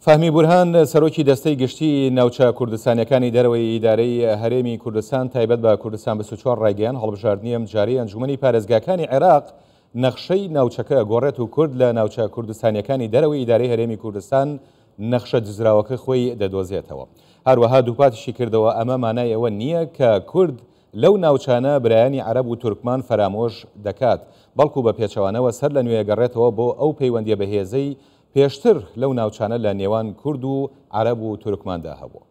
فهمی بورهان سەرۆکی دەستەی گشتی ناوچە کوردستانیەکانی دەرەوەی ئیدارەی هەرێمی کوردستان تایبەت بە کوردستان 24 ڕایگەیان هەڵبژاردننی ئەم جارەی ئەنجومەنی پارێزگاکانی عێراق نەخشەی ناوچەکە گۆڕێت و کورد لە ناوچە کوردستانیەکانی دەرەوەی ئیدارەی هەرێمی کوردستان نەخشە دزراوەکە خۆی دەدۆزێتەوە. هەروەها دووپاتیشی کردەوە ئەمە مانای ئەوە نییە کە کورد لەو ناوچانە برایانی عەرەب و تورکمان فرامۆش دەکات، بەڵکو بە پێچەوانەوە سەر لە نوێ گەڕێتەوە بۆ ئەو پەیوەندیە بەهێزەی پێشتر لەو ناوچانە لە نێوان کورد و عەرەب و تورکماندا هەبووە.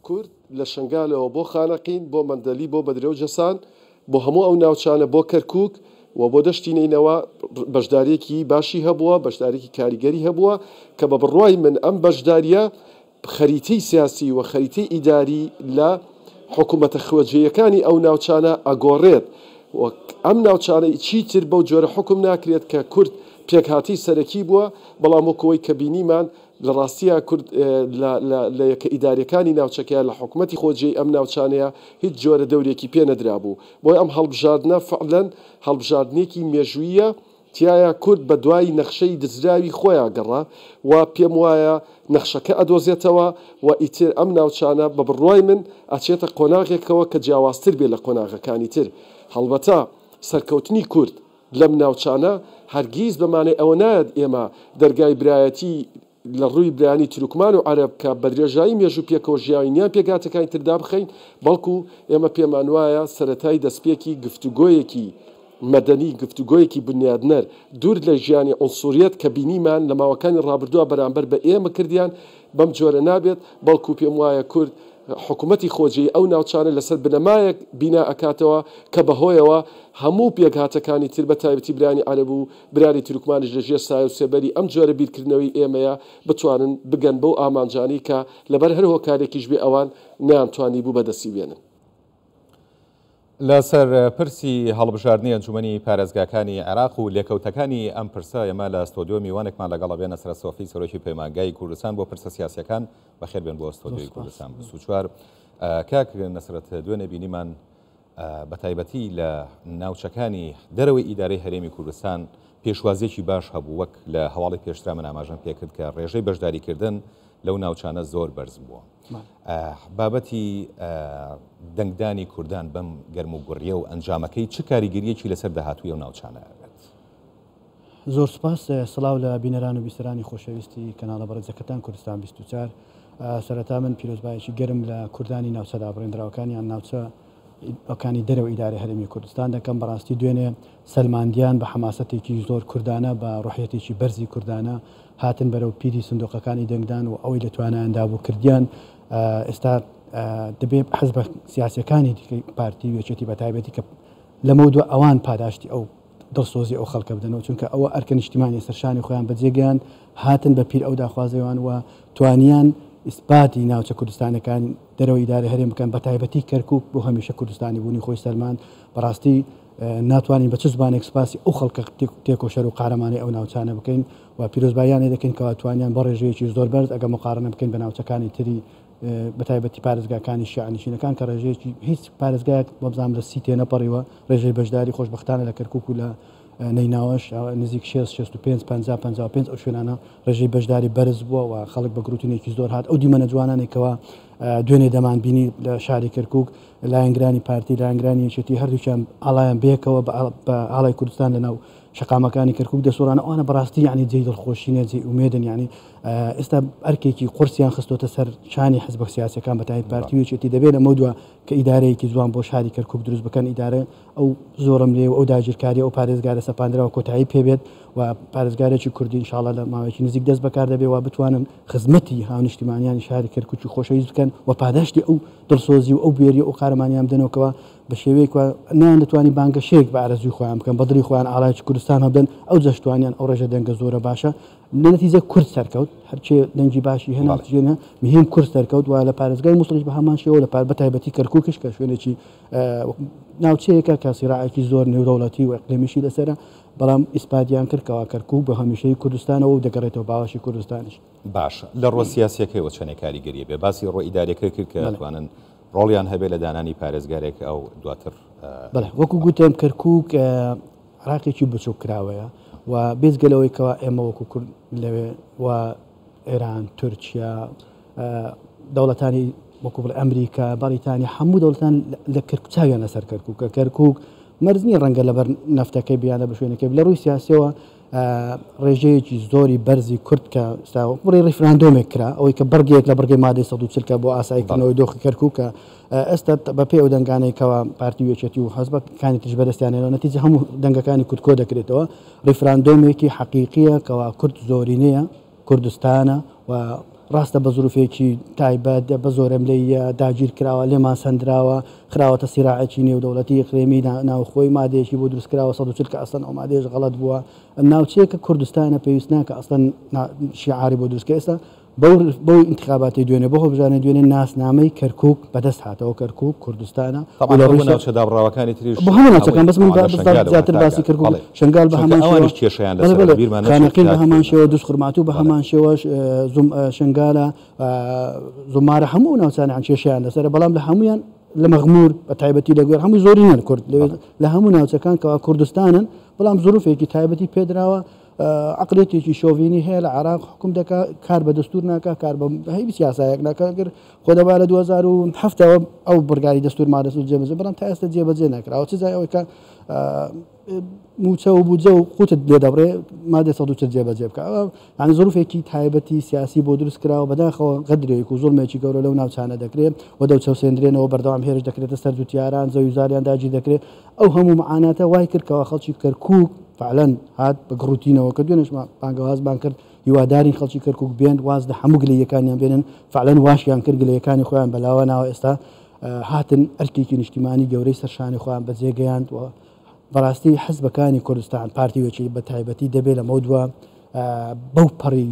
کورد لە شنگالەوە بۆ خانەقین، بۆ مەندەلی، بۆ بەدرێ و جەسان، بۆ هەموو ئەو ناوچانە، بۆ کەرکووک و بۆ دەشتی نینەوە بەشدارێکی باشی هەبووە، بەشدارێکی کاریگەری هەبووە کە بە بڕوای من ئەم بەشداریە خەریتەی سیاسی و خەریتەی ئیداری لە حکوومەتە خۆجێیەکانی ئەو ناوچانە ئەگۆڕێت. ئەم ناوچانەی چیتر بەو جۆرە حکم ناکرێت کە کورد پێکهاتی سەرەکی بووە، بەڵام وەکەوەی کە بینیمان لە ڕاستیە کورد لە یەکە ئیداریەکانی ناوچەکەیان لە حکوومەتی خۆجێی ئەم ناوچانەیە هیچ جۆرە دەورێکی پێ نەدرابوو. بۆی ئەم هەڵبژاردنە فعلەن هەڵبژاردنێکی مێژوویە، تایە کورد بە دوای نەخشەی دزراوی خۆیان گەڕا و پێم وایە نەخشەکە ئەدۆزێتەوە و ئیتر ئەم ناوچانە بە بڕوای من ئەچێتە قۆناغێکەوە کە جیاوازتر بێ لە قۆناغەکانی تر. هەڵبەتە سەرکەوتنی کورد لەم ناوچانە هەرگیز بەمانەی ئەوە نایەت ئێمە دەرگای برایەتی لە ڕووی برانی تورکمان و عەرەب کە بە درێژایی مێژوو پێکەوە ژیاوینیان پێگاتەکانی تردا بخەین، بەڵکو ئێمە پێمان وایە سەرەتای دەستپێکی گفتوگۆیەکی مەدەنی، گفتوگۆیەکی بنیادنەر دوور لە ژیانی ئۆنسوریەت کە بینیمان لە ماوەکانی ڕابردووە بەرامبەر بە ئێمە کردیان بەم جۆرە نابێت، بەڵکو پێم وایە کورد حکوومەتی خۆجێی ئەو ناوچانە لەسەر بنەمایەک بینا ئەکاتەوە کە بەهۆیەوە هەموو پێکهاتەکانی تر بە تایبەتی برانی عەرەب و برانی تورکمانش لەژێر سایە و سێبەری ئەم جۆرە بیرکردنەوەی ئێمەیە بتوانن بگەن بەو ئامانجانی کە لەبەر هەر هۆکارێکیش بێ ئەوان نەیانتوانی بوو بەدەستی بێنن. لەسەر پرسی هەڵبژاردننی ئەنجومەنی پارێزگاکانی عێراق و لێکەوتەکانی ئەم پرسە ئێمە لە ئستۆدیۆ میوانێکمان لەگەڵ بێنە سەر سۆفی سەرۆکی پەیمانگای کوردستان بۆ پرسە سیاسیەکان بەخێر بێن بۆ ئستۆدیۆی کوردستان 24. کاک نەسرەت دوێنێ بینیمان بە تایبەتی لە ناوچەکانی دەرەوەی ئیدارەی هەرێمی کوردستان پێشوازیێکی باش هەبوو، وەک لە هەواڵی پێشترا من ئاماژەم پێکرد کە ڕێژەی بەشداریکردن لەو ناوچانە زۆر بەرز بووە. بابەتی دەنگدانی کوردان بەم گەرم و گوڕیە و ئەنجامەکەی چ کاریگەریەکی لەسەر داهاتووی ئەو ناوچانە؟ زۆر سپاس، سڵاو لە بینەران و بیسەرانی خۆشەویستی کەناڵە بەڕێزەکەتان کوردستان 24. سەرەتا من پیرۆزبایەکی گەرم لە کوردانی ناوچەدا بڕێنراوەکانیان ناوچە ئەوکانی دەرەوە ئیدارەی هەرێمی کوردستان دەکەم. بەڕاستی دوێنێ سەلماندیان بە حماسەتێکی زۆر کوردانە بە ڕوحەتێکی بەرزی کوردانە هاتن بەرەو پیری سندوقەکانی دەنگدان و ئەوەی لە توانایاندا بوو کردیان. ئێستا دەبێت حەزب بە سیاسەکانی دیکەی پارتی وێچێتی بە تایبەتی کە لەمە دووە ئەوان پاداشتی ئەو دڵسۆزی ئەو خەڵکە بدەنەوە، چونکە ئەوە ئەرکە نیشتیمانی سەرشانی خۆیان بەجێگەیان هاتن بە پیر ئەو داخوازەوەیان و توانیان ئیسپاتی ناوچە کوردستانەکان دەرەوەی ئیدارەی هەرێم بکەن بە تایبەتی کەرکووک بۆ هەمیشە کوردستانی بوونی خۆی سەلمان. بەڕاستی ناتوانین بە چ زبانێک سپاسی ئەو خەڵکە تێکۆشەر و قارەمانی ئەو ناوچانە بکەین و پیرۆزباییانێ دەکەین کەوا توانیان بە ڕێژەیەکی زۆر بەرز ئەگە مقارنە بکەین بە ناوچەکانی تری بە تایبەتی پارێزگاکانی شیعانشینەکان کە ڕێژەیەکی هیچ پارێزگایەک بەبزانام لە 30 نەپەڕیوە. ڕێژەی بەشداری خۆشبەختانە لە کەرکووک و لە نەیناوەش نزیک 65 ئەو شوێنانە ڕێژەی بەشداری بەرز بووە و خەڵک بە گروتونێکی زۆر هات. ئەو دیمەنە جوانانێکەوە دوێنێ دەمان بینی لە شاری کەرکووک لایەنگرانی پارتی لایەنگرانی یەکێتی هەردووچیان ئاڵایان بێکەوە بە ئاڵای کوردستان لەناو شقامەکانی کەرکووک دەسۆرانە ئەوانە بەڕاستی یعنی جێی دڵخۆشینە جێی ئومێدن. یعنی ئێستا ئەرکێکی قورسیان خستۆتە سەر شانی حەزب سیاسەکان بە تایبەتی پارتی وێچێتی دەبێت لەمە دووە کە ئیدارەیەکی جوان بۆ شاری کەرکووک دروست بکەن. ئیدارە ئەو زۆرم لێ و ئەو داگیرکاری ئەو پارێزگارە سەپاندراوە کۆتایی پێبێت و پارێزگارێکی کوردی ئینشاڵڵا لە ماوەیەکی نزیک دەست بەکار دەبێت و بتوانن خزمەتی هاونیشتیمانیانی شاری کەرکووکی خۆشەویست بکەن و پاداشتی ئەو دڵسۆزی و ئەو بێری ئەو قارەمانیان بدەنەوەکەوە بە شێوەیەک نیان دەتوانانی بانگەشەیەک بە ئارەزوی خۆیان بکەن بە دڵی خۆیان ئاڵایکی کوردستان هەبدەن ئەو جەشتوانیان ئەو ڕێژە دەنگە زۆرە باشە لە نەتیجە کورد سەرکەوت هەرچێ دەنگی باشی هێناێنە مهم کورد سەرکەوت و لە پارێزگای مووسڵیش بە هەمان شێوە لە بە تایبەتی کەرکووکش کە شوێنێکی ناوچەیەکە کە سیراعێکی زۆر نێودەوڵەتی و ئەقلیمیشی لەسەرە، بەڵام ئیسپاتیان کردکەوە کەرکووک بە هەمیشەی کوردستانەوە و دەگەڕێتەوە باوەشی کوردستانیش. باش لە ڕۆ سیاسیەکەیەوە چەندێک کاریگەریە بێ باسی ڕۆ ئیدارەکە کرد کە دەتوانن ڕۆڵیان هەبێ لە دانانی پارێزگارێک ئەو دواتر. بەڵێ وەکو گوتم کەرکووک عراقێکی بچووک کراوەیە و بێزگەلەوەی کەوا ئێمە وەکو کورد لەوێ و ئێران تورکیا دەوڵەتانی وەکو ئەمریکا بەریتانیا هەموو دەوڵەتان لە کەرکوچاویان لەسەر کەرکووکە کەرکووک مەرزنی ڕەنگە لەبەر نەفتەکەی بیانە بە شوێنەکەی لە ڕووی سیاسیەوە ڕێژەیەکی زۆری بەرزی کورد کە بڕی ڕیفراندۆمێک کرا ئەوەی کە بەرگێک لە بەرگی مادەی 140 بۆ ئاساییکردنەوەی دۆخی کەرکووکە ئێستا بە پێی ئەو دەنگانەیەکەوە پارتی وێچێتی و حەزبەکانی تش بەدەستیانێنەوە نەتیجە هەموو دەنگەکانی کورد کۆ دەکرێتەوە ڕیفراندۆمێکی حەقیقیە کەوا کورد زۆرینەیە کوردستانە و ڕاستە بە زروفێکی تایبەت بە زۆرم لێیە داگیر کراوە لێمان سندراوە خراوەتە سیراعەکی نێودەوڵەتی ئیقلیمی ناوخۆی مادەیەکی بۆ دروستکراوە 140 کە ئەسڵەن ئەو مادەیەش غەڵەت بووە ناوچەیەکە کوردستانە پێویست ناکە ئەسڵەن شیعاری بۆ دروستکە ئێستا بەو انتخاباتی دوێنێ بۆ بژانە دوێنێ ناسنامەی کەرکووک بەدەست هاتەوە کەرکووک کوردستانە ناوچەدابڕاوەکانی تریش بە هەموو ناوچەکان بەس من زیاتر باسی کەرکووک شنگال بە هەمان خانەقین بە هەمان شێوە دووس خورماتوو بە هەمان شێوەش شنگالە زمارە هەموو ناوچانی عن کێشیان لەسەر بەڵام لە هەمویان لە مەغمور بە تایبەتی لەگوێر هەمووی زۆرینەن کورد لە هەموو ناوچەکان کەوا کوردستانن بەڵام زروفێکی تایبەتی پێدراوە عقلێتێکی شۆڤینی هەیە لە عراق حکوم دەکا کار بە دەستور ناکە کار بە هەیبی سیاسایەک ناکەگر خۆ دەبا لە 2007ەوە ئەو بڕگاری دەستور مادەسوور جێبەجێ بەڵام تا ئێستا جێبەجێ نەکراوە چ جای ئەوەی کە موچە و بوجە و قوتت لێ دەبڕێ مادە 140 جێبەجێ بکە یعنی زروفێکی تایبەتی سیاسی بۆ دروست کراوە بەداخەوە قەدرێک و زوڵمێکی گەورە لەو ناوچانە دەکرێت و دەوچەوسێنرێنەوە بەردەوام هێرش دەکرێتە سەر جوتیاران زەویزاریان داگیر دەکرێت ئەو هەموو معاناتە وای کرد کەوا خەڵکی کەرکووک فعلا هات بە گڕوتینەوە کە دوێنش بانگەوازبان کرد هیواداری خەڵکی کەرکووک بێن واز لە هەموو گلەیەکانیان بێنن فعلا واشیان کرد گلەیەکانی خۆیان بەلاوە ناوە ئێستا هاتن ئەرکێکی نیشتیمانی گەورەی سەرشانی خۆیان بەجێگەیاند و بەڕاستی حزبەکانی کوردستان پارتیوێکی بە تایبەتی دەبێت لە مەودووە بەو پەڕی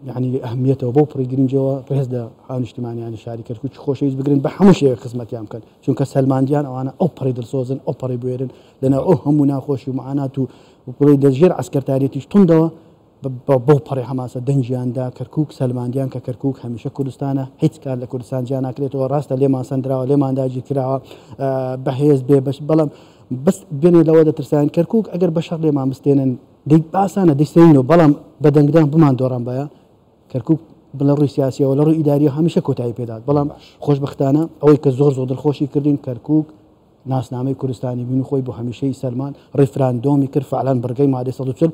یعنی ئەهمیەتەوە بەو پڕی گرنجەوە ڕێز لە هاونیشتیمانیانی شاری کەرکووک خۆشەویست بگرن بە هەموو شێوەیەک خزمەتیان بکەن چونکە سەلماندیان ئەوانە ئەو پەڕی دڵسۆزن ئەو پەڕی بوێرن لەناو ئەو هەموو ناخۆشی و معانات و بڵێ دەژێر عسکەرتارێتیش توندەوە بەو پەڕی هەماسە دەنجیاندا کەرکووک سەلماندیان کە کەرکووک هەمیشە کوردستانە هیچ کار لە کوردستان جیا ناکرێتەوە ڕاستە لێمان سندراوە لێمان داگیر کراوە بەهێز بێ بەش بەڵام بەس بێنێ لەوە دەترسان کەرکووک ئەگەر بە شەڕ لێمان بستێنن باسانە دەیسەینەوە بەڵام بەدەنگدان بمان دۆڕان بەیە کەرکووک بڵە ڕووی سیاسیەوە لە ڕووی ئیداریە هەمیشە کۆتایی پێدات بەڵام خۆشبەختانە ئەوەی کە زۆر دڵخۆشی کردین کەرکووک ناسنامەی کوردستانی بین و خۆی بۆ هەمیشەی سەلمان ڕیفراندۆمی کرد فعلان بەرگەی مادەی 140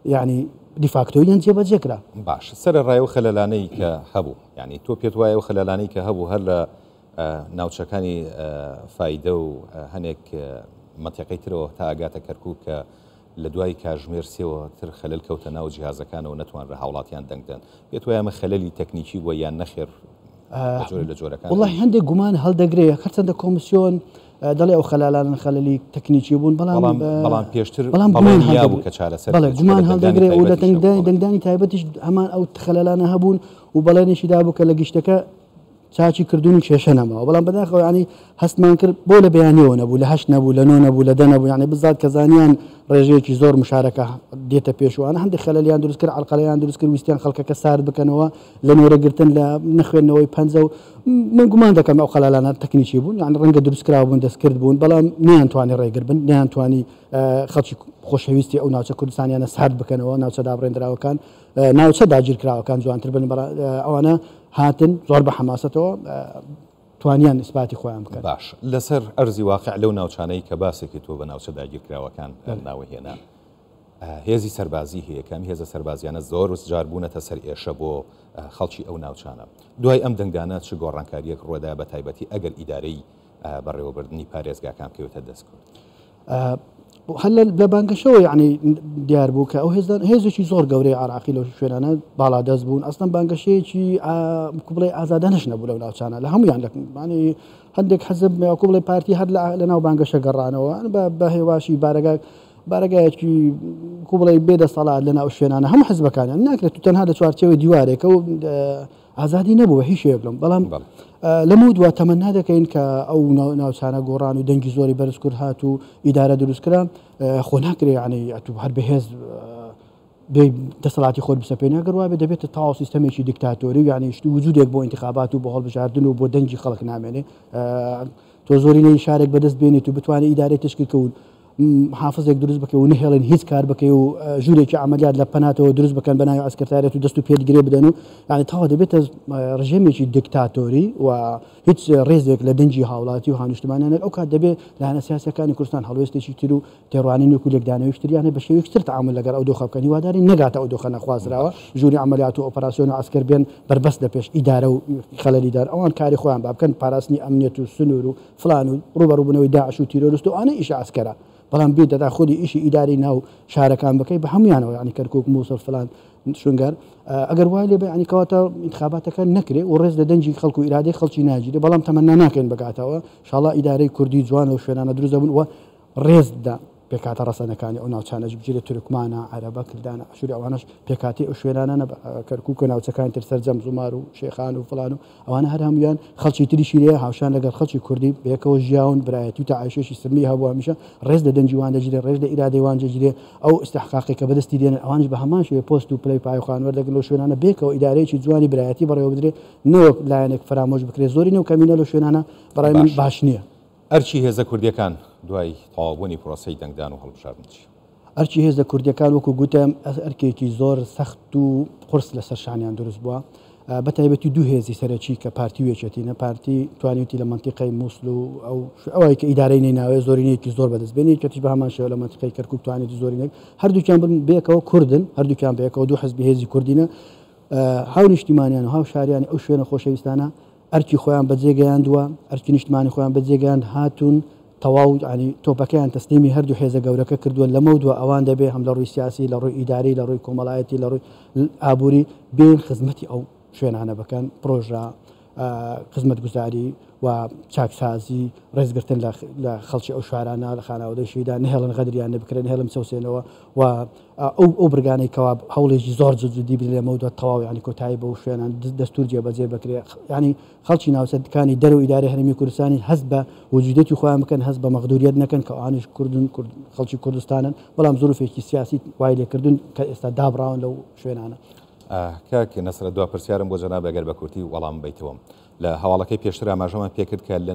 یعنی دیفاکتۆیان جێبەجێ کرا باش سەرڕای و خەلەلانەی کە هەبوو یعنی تۆ پێت وایە و خەلەلانەی کە هەبوو هەر لە ناوچەکانی فایدە و هەنێک مەتیقەی ترەوە تا ئاگاتە کەرکووک کە لە دوای کاژمێر سێوە تر خەلل کەوتە ناو جیهازەکانەوە نەتوانرە هاوڵاتیان دەنگدەن پێت وایە ئەمە خەلەلی تەکنیکی بووە یان نەخێر لە جۆرەکان وڵی هەندێک گومان هەڵدەگرێت هەرچەندە کۆمیسیۆن دەڵێ ئەو خەلالانن خەلەلی تەکنیکی بوون بەڵام پێشتر بوو کە چارەسەر گومان هەڵدەگرێت و لە دەنگدانی تایبەتیش هەمان ئەو خەلالانە هەبوون و بەڵێنێکیدا بوو کە لە گشتەکە چاچی کردوون و کێشە نەماوە بەڵام بەداخەوە ینی هەستمان کرد بۆ لە بەیانیەوە نەبوو لە هەشت نەبوو لە نۆ نەبوو لە دە نەبوو یعنی بزات کە زانیان ڕێژەیەکی زۆر مشارەکە دێتە پێشوانە هەندێک خەلەلیان دروست کرد عەڵقەلەیان دروست کرد ویستیان خەڵکەکە سارد بکەنەوە لە نۆرەگرتن لە نەخوێندنەوەی پەنجە و من گومان دەکەم ئەو خەلالانە تەکنیکی بوون یعنی ڕەنگە دروستکراوە بوون دەستکرد بوون بەڵام نەیانتوانی ڕێگر بن نەیانتوانی خەڵکی خۆشەویستی ئەو ناوچە کوردستانیانە سارد بکەنەوە ناوچە دابڕێنراوەکان ناوچە داگیرکراوەکان جوانتر بن ئەوانە هاتن زۆر بە حەماسەتەوە توانیان ئیسباتی خۆیان بکەن باش لەسەر ئەرزی واقع لەو ناوچانەی کە باسێکی تۆ بە ناوچە داگیرکراوەکان ناوەهێنا هێزی سەربازی هەیە کەم هێزە سەربازیانە زۆر وسجار بوونەتە سەر ئێشە بۆ خەڵکی ئەو ناوچانە دوای ئەم دەنگدانە چ گۆڕانکاریەک ڕۆدا بە تایبەتی ئەگەر ئیدارەی بەڕێوەبردننی پارێزگاکان کەوتە دەستکرد هەل لە بانگەشەوە یعنی دیار بوو کە ئەو هێزێکی زۆر گەورەی عراقی لەو شوێنانە باڵا دەست بوون ئەستن بانگەشەیەکی بڵێ ئازادانش نەبوو لەو ناوچانە لە هەمویان ینی هەندێک حەزب کو بڵێ پارتی هەر لە ناو بانگەشە گەڕانەوە بە هێواشی بارگایەکی کو بڵێ بێدەسەڵات لە ناو شوێنانە هەموو حزبەکانیان ناکرێت تو تەنها لە چوارچێوەی دیوارێکە و ئازادی نەبووە هیچ شێ بڵم بەڵام لەمە دووە تەمەنا دەکەین کە ئەو ناوچانە گۆڕان و دەنگی زۆری بەرز کورد هات و ئیدارە دروستکرا خۆ ناکرێ ینی ئەتو هەر بەهێز دەسەڵاتی خۆت بسەپێنە گەڕوا بێ دەبێتە تاو سیستەمێکی دیکتاتۆری یعنی وجودێک بۆ انتخابات و بە هەڵبژاردن و بۆ دەنگی خەڵک نامێنێ تۆ زۆری لەی شارێک بەدەست بێنیت و بتوانێت ئیدارەی تشکیلکەون حافزێک دروست بکە و نهێڵن هیچ کار بکەی و ژوورێکی عملیات لە پەناتەوە دروست بکەن بە ناوی ئەسکەرتارێت و دەست و پێدگرێ بدەن و یعنی تاوا دەبێتە ڕژێمێکی دیکتاتۆری و هیچ ڕێزێک لە دەنجی هاوڵاتی و هاونیشتمانیان ئەو کات دەبێت لایەنە سیاسەکانی کوردستان هەڵوێستێکی تر و تێڕوانین وەکو لێکدانەوەیشتریانە بە شێوەیەک تر تعامل لەگەڵ ئەو دۆخە بکەن هیواداری نەگاتە ئەو دۆخە نەخوازراوە ژووری عملیات و ئۆپەراسیۆن و عسکەر بێن بربەست لە پێش ئیدارە و خەلەلیدار ئەوان کاری خۆیان با بکەن پاراستنی ئەمنیەت و سنوور و فلان و ڕوبەڕووبوونەوەی داعش و تیرۆریست و ئەوانە ئیش عسکەرە بەڵام بێت دەدا خۆی ئیشی ئیداری ناو شارەکان بکەی بە هەمویانەوە ینی کەرکووک مووسڵ فلان شوێنگار ئەگەر وای لێ بێ ینی کەواتە انتخاباتەکە نەکرێ و ڕێز لە دەنجی خەڵکو و ئیرادەی خەڵکی ناگیرێ بەڵام تەمەنا ناکەین بگاتەوە انشاءالله ئیدارەی کوردی جوان و شوێنانە دروست دەبن و ڕێزدا پێکاتە ڕەسەنەکانی ئەو ناوچانەش بگیرێت تورکمانە عەرەبە کردانە ئەشوری ئەوانەش پێکاتی ئەو شوێنانە کەرکووک و ناوچەکانی تر سەرجەم زومار و شێخان و فلان و ئەوانە هەر هەمویان خەڵکی تریشی لێ هاوشان لەگەڵ خەڵکی کوردی بەیەکەوە ژیاون برایەتی و تەعایشێکی سمی هەبوو هەمیشە ڕێز لە دەنجی وان دەگیرێ ڕێز لە ئیرادەی وان دەگیرێ ئەو استحقاقی کە بەدەستی دێنن ئەوانش بە هەمان شێوەیە پۆست و پلەی پایخوان وەردەگرن لەو شوێنانە بێکەوە ئیدارەیەکی جوانی برایەتی بەڕێوە بدرێ نەوەک لایەنێک فرامۆش بکرێت زۆری نەو کەمینە لەو شوێنانە بەڕای من باش نییە. ئەرچی هێزە کوردیەکان دوای تەواوبوونی پرۆسەی دەنگدان و هەڵبژاردن ئەرچی هێزە کوردیەکان وەکو گوتم ئەرکێکی زۆر سەخت و قرس لەسەر شانیان دروست بووە بەتایبەتی دوو هێزی سەرەکی کە پارتی وێچێتینە پارتی توانیوتی لە منتیقەی مووسڵ و ئەوەی کە ئیدارەی نەیناوێ زۆرینەیەکی زۆر بەدەستبێنی کەتیش بە هەمان شێوە لە منتیقەی کەرکووک توانێتی زۆرینێک هەردووکیان بن بێکەوە کوردن هەردووکیان بێکەوە دوو حزبی هێزی کوردینە هاو نیشتیمانیان و هاو شاریانی ئەو شوێنە خۆشەویستانە ئەرکی خۆیان بەجێگەیاندووە ئەرکی نیشتمانی خۆیان بەجێگەیاند هاتوون تەواو ینی تۆپەکەیان تەسلیمی هەردوو هێزە گەورەکە کردووە لەمە دووە ئەوان دەبێ هەم لە ڕووی سیاسی لە ڕووی ئیداری لە ڕووی کۆمەڵایەتی لە ڕووی ئابووری بێن خزمەتی ئەو شوێنانە بکەن پرۆژە خزمەتگوزاری و چاکسازی ڕێزگرتن لە خەڵکی ئەو شارانە لە خاناوەدەشیدا نهێڵن غەدریان نەبکرێن هێڵم چەوسێنەوە و ئەو برگانەی کەوا هەوڵێکی زۆر جدی بێ لەمە دووە تەواو ینی کۆتایی بە شوێنان دەستور جێبەجێ بکرێ ینی خەڵکی ناوچەکانی دەرەوە ئیدارە هەرمی کوردستانی هەست بە وجودەتی خۆیان بکەن هەست بە مەغدوریەت نەکەن کە ئەوانش کوردن خەڵکی کوردستانن بەڵام زۆرفێکی سیاسی وای لێکردن کە ئێستا دابراون لەو شوێنانە. کاک نەسرە دوا پرسیارم بۆ جەناب ئەگەر بە کورتی وەڵام بیتەوە لە هەواڵەکەی پێشتر ئاماژەمان پێکرد کە لە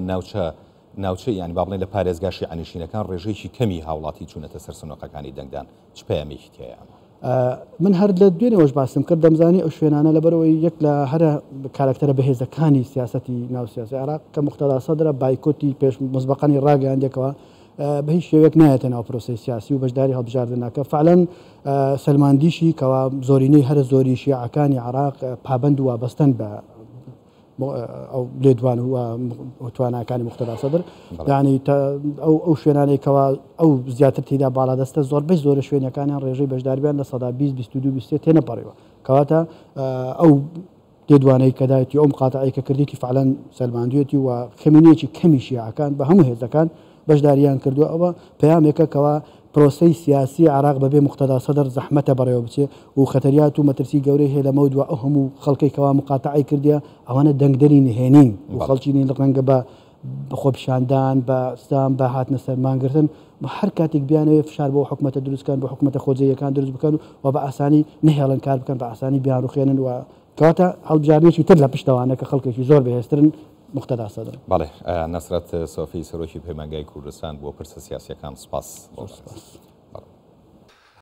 ناوچە یانی با بڵێن لە پارێزگاشی ئەنیشینەکان ڕێژەیەکی کەمی هاوڵاتی چوونەتە سەر سنووقەکانی دەنگدان چ پەیامێکی تێیە؟ من هەر لە دوێنێەوەش باسم کرد دەمزانی ئەو شوێنانە لەبەرەوەی یەک لە هەرە کارکتەرە بەهێزەکانی سیاسەتی ناوسیاسی عێراق کە مختەدا سەدرە بایکۆتی پێش مسبقانی ڕاگەاندێکەوە بە هیچ شێوەیەک نایەتە ناو پرۆسی سیاسی و بەشداری هەڵبژاردنەکە فعلەن سەلماندیشی کەوا زۆرینەی هەرە زۆری شیعەکانی عێراق پابەند و وابەستن بە ئەو لێدوان و تواناکانی مختەدا سەدر یعنی ئەو شوێنانەی کەوا ئەو زیاتر تێدا باڵادەستە زۆربەی زۆرە شوێنەکانیان ڕێژەی بەشداریان لە سەدا 20-22 تێنەپەڕیوە کەواتە ئەو لێدوانەی کەدایەتی ئەو مقاتعەی کە کردێتی فعلەن سەلماندوێتی و کەمینەیەکی کەمی شیعەکان بە هەموو هێزەکان بەشداریان کردووە ئەوە پەیامێکە کەوا پرۆسەی سیاسی عێراق بەبێ مختەدا سەدر زەحمەتە بەڕێوە بچێ و خەتەریات و مەترسی گەورەی هەیە لەمە دووە ئەو هەموو خەڵکەی کەوا مقاتعی کردیە ئەوانە دەنگدەری نهێنین و خەڵکی لە ڕەنگە بە خۆپیشاندان بە سام بە هاتنە سەرمانگرتن بە هەر کاتێک بیانەوێ فشار بۆ حکومەتە دروستکان بە حکومەتە خۆجەیەکان دروست بکەن و بە ئاسانی نهێڵن کار بکەن بە ئاسانی بیان ڕوخێنن و کەواتە هەڵبژاردنێکی تر لە پشتەوانە کە خەڵکێکی زۆر بەهێزترن مختەدا سەدر. بەڵێ نەسرەت سۆفی سەرۆکی پەیمانگای کوردستان بۆ پرسە سیاسیەکان سپاس.